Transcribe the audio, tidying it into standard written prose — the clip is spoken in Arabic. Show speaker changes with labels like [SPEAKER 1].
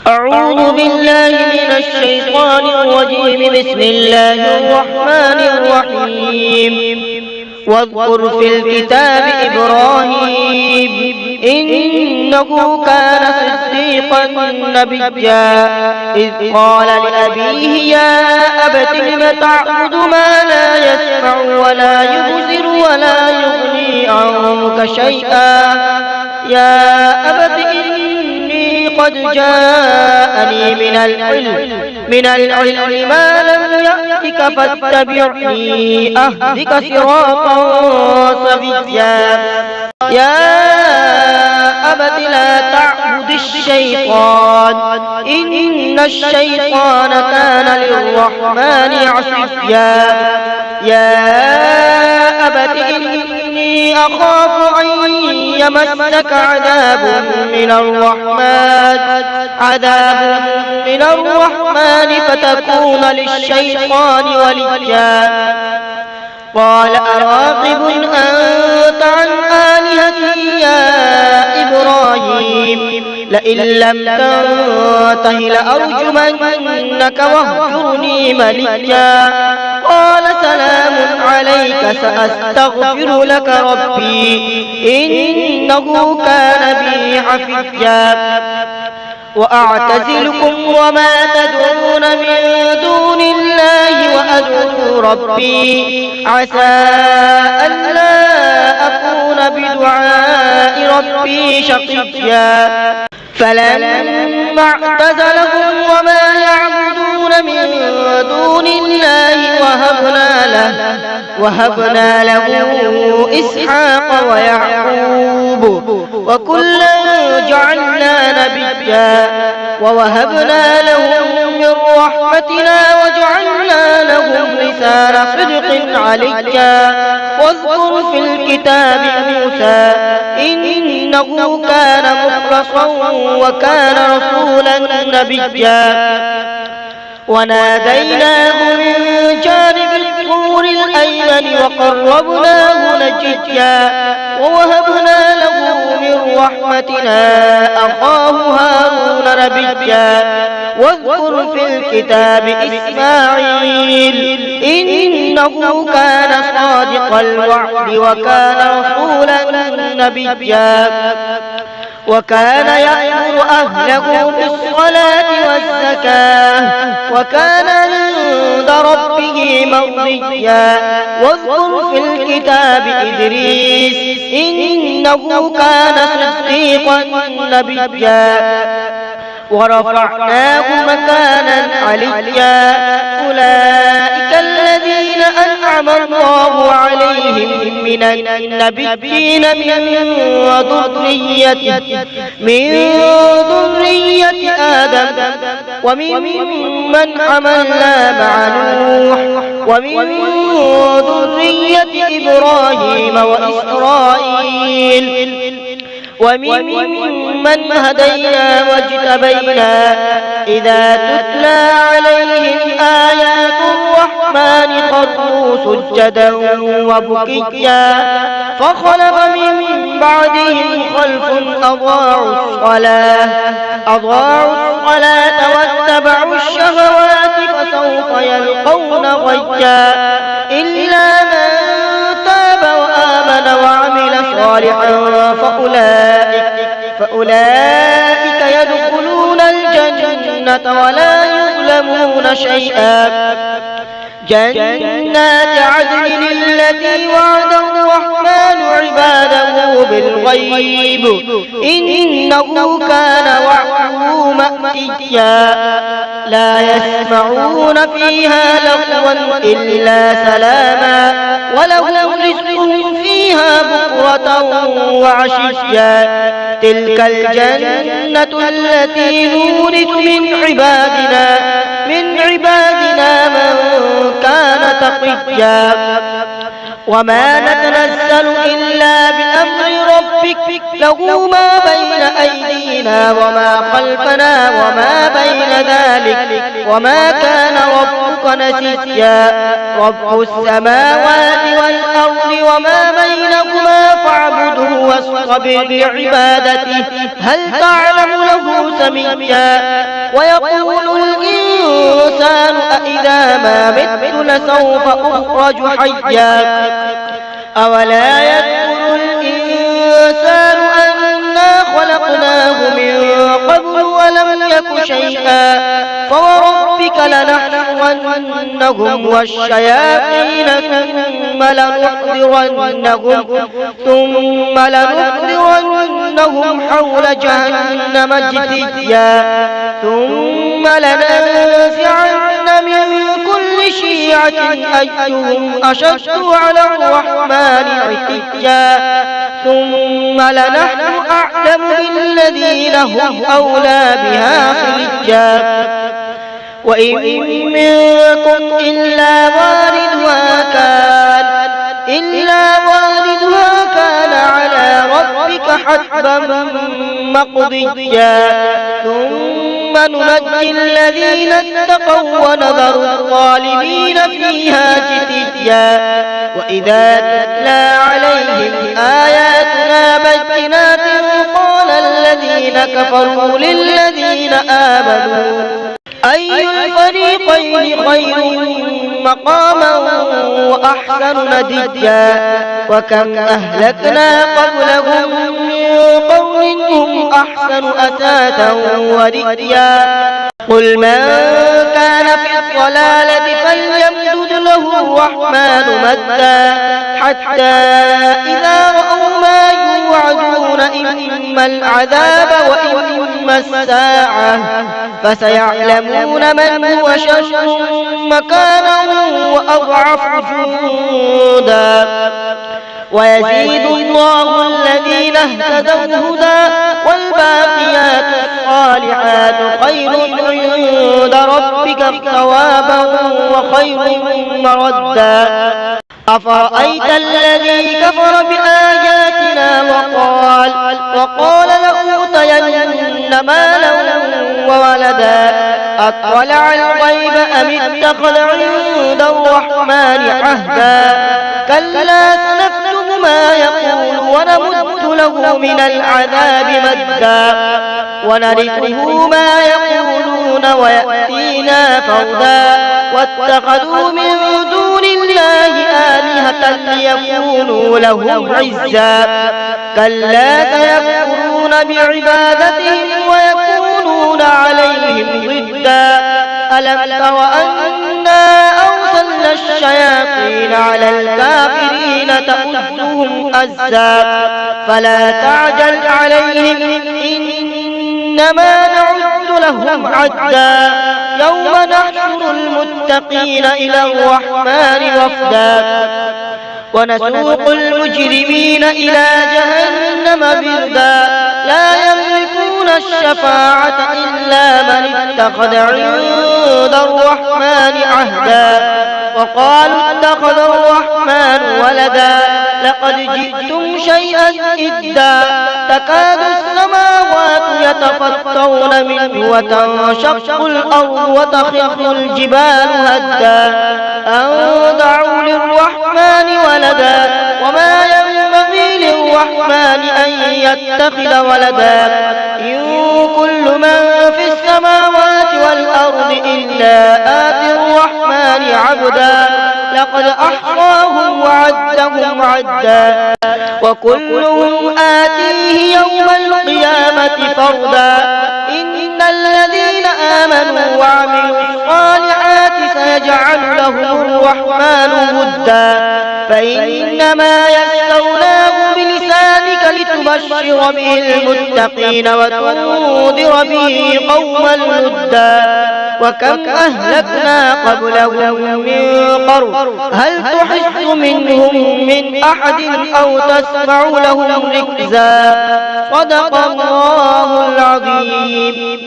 [SPEAKER 1] أعوذ بالله من الشيطان الرجيم. بسم الله الرحمن الرحيم. واذكر في الكتاب إبراهيم إنه كان صديقا نبيا إذ قال لأبيه يا أبت لم تعبد ما لا يسمع ولا يبصر ولا يغني عنك شيئا يا أبت إني قد جاءني من العلم ما لم يأتك فاتبعني أهدك صراطا سويا يا أبت لا تعبد الشيطان إن الشيطان كان للرحمن عصيا يا أبت إني أخاف أن يمسك عذاب من الرحمن فتكون للشيطان وليا قال أراغب أنت عن آلهتي يا إبراهيم لئن لم تنته لأرجمنك واهجرني مليا قال سلام عليك سأستغفر لك ربي إنه كان بي حفيا وأعتزلكم وما تدعون من دون الله وأدعو ربي عسى ألا أكون بدعاء ربي شقيا فلما اعتزلهم وما يعبدون من دون الله وهبنا له إسحاق ويعقوب وكلا جعلنا نبيا ووهبنا لهم من رحمتنا وجعلنا لهم لسان صدق عليا واذكر في الكتاب موسى إنه كان مخلصا وكان رسولا نبيا وناديناه من جانب الطور الأيمن وقربناه نجيا ووهبنا له من رحمتنا أخاه هارون نبيا واذكر في الكتاب إسماعيل إنه كان صادق الوعد وكان رسولا نبيا وكان يأمر أهله بالصلاة والزكاة وكان عند ربه مرضيا واذكر في الكتاب إدريس إنه كان صديقا نبيا ورفعناه مكانا عليا أولئك الذين أنعم الله عليهم من النبيين من ذرية آدم وممن حملنا مع نوح ومن ذرية إبراهيم وإسرائيل وممن هدينا واجتبينا إذا تتلى عليهم آيات الرحمن خروا سجدا وبكيا فخلف من بعدهم خلف أضاعوا الصلاة واتبعوا الشهوات فسوف يلقون غيا إلا من تاب وآمن وعمل صالحا فأولئك يدخلون الجنة ولا يظلمون شيئا جنات عدن التي وعد الرحمن عباده بالغيب إنه كان وعده مأتيا لا يسمعون فيها لغوا إلا سلاما ولهم رزقهم فيها بكرة وعشيا تلك الجنة التي نورث من عبادنا من كان تقيا وما نتنزل إلا بأمر ربك له ما بين أيدينا وما خلفنا وما بين ذلك وما كان ربك ربك نسيا رب السماوات والأرض وما بينهما فاعبده واصطبر لعبادته هل تعلم له سميا ويقول الإنسان أإذا ما مت لسوف أخرج حيا أولا يذكر الإنسان أنا خلقناه من قبل ولم يك شيئا فوربك لنحشرنهم والشياطين ثم لنحضرنهم حول جهنم جثيا ثم لننزعن من كل شيعة أيهم أشد على الرحمن عتيا ثم لنحن أعلم بالذين هم أولى بها صليا وإن منكم إلا واردها كان على ربك حتما مقضيا ثم ننجي الذين اتقوا ونذر الظالمين فيها جثيا وإذا تتلى عليهم آياتنا بينات قال الذين كفروا للذين آمنوا أي الفريقين خير مقاما وأحسن نديا وكم أهلكنا قبلهم من قرن هم أحسن أثاثا ورئيا قل من كان في الضلالة فليمدد له الرحمن مدا حتى إذا رأوا ما يوعدون إما العذاب وإما الساعة فسيعلمون من هو شر مكانا وأضعف جندا ويزيد الله الذين اهتدوا هدى والباقيات الصالحات خير عند ربك ثوابا وخير مردا أفرأيت الذي كفر بآياتنا وقال لأوتين مالا وولدا أطلع الغيب أم اتخذ عند الرحمن عهدا كلا سنكتب ما يقول ونمد له من العذاب مدا ونرثه ما يقولون ويأتينا فردا واتخذوا من دون الله آلهة ليكونوا لهم عزا كلا سيكفرون بعبادتهم ويكونون عليهم ضدا ألم تر أنا أرسلنا الشياطين على الكافرين تؤزهم أزا فلا تعجل عليهم إنما نعد لهم عدا يوم نحشر المتقين إلى الرحمن وفدا ونسوق المجرمين إلى جهنم بردا لا يملكون الشفاعة إلا من اتخذ عند الرحمن عهدا وقالوا اتخذ الرحمن ولدا لقد جئتم شيئا إدا تكاد السماوات يتفطرن منه وتنشق الأرض وتخر الجبال هدا أن دعوا للرحمن ولدا وما ينبغي للرحمن أن يتخذ ولدا إن كل من في السماوات والأرض إلا آتي الرحمن عبدا لقد أحصاهم وعدهم عدا وكلهم آتيه يوم القيامة فردا إن الذين آمنوا وعملوا الصالحات سيجعل لهم الرحمن ودا فإنما يسرناه بلسانك لتبشر به المتقين وتنذر به قوما لدا وكم أهلكنا قبلهم من قرن هل تحس منهم من أحد أو تسمع لهم ركزا صدق الله العظيم.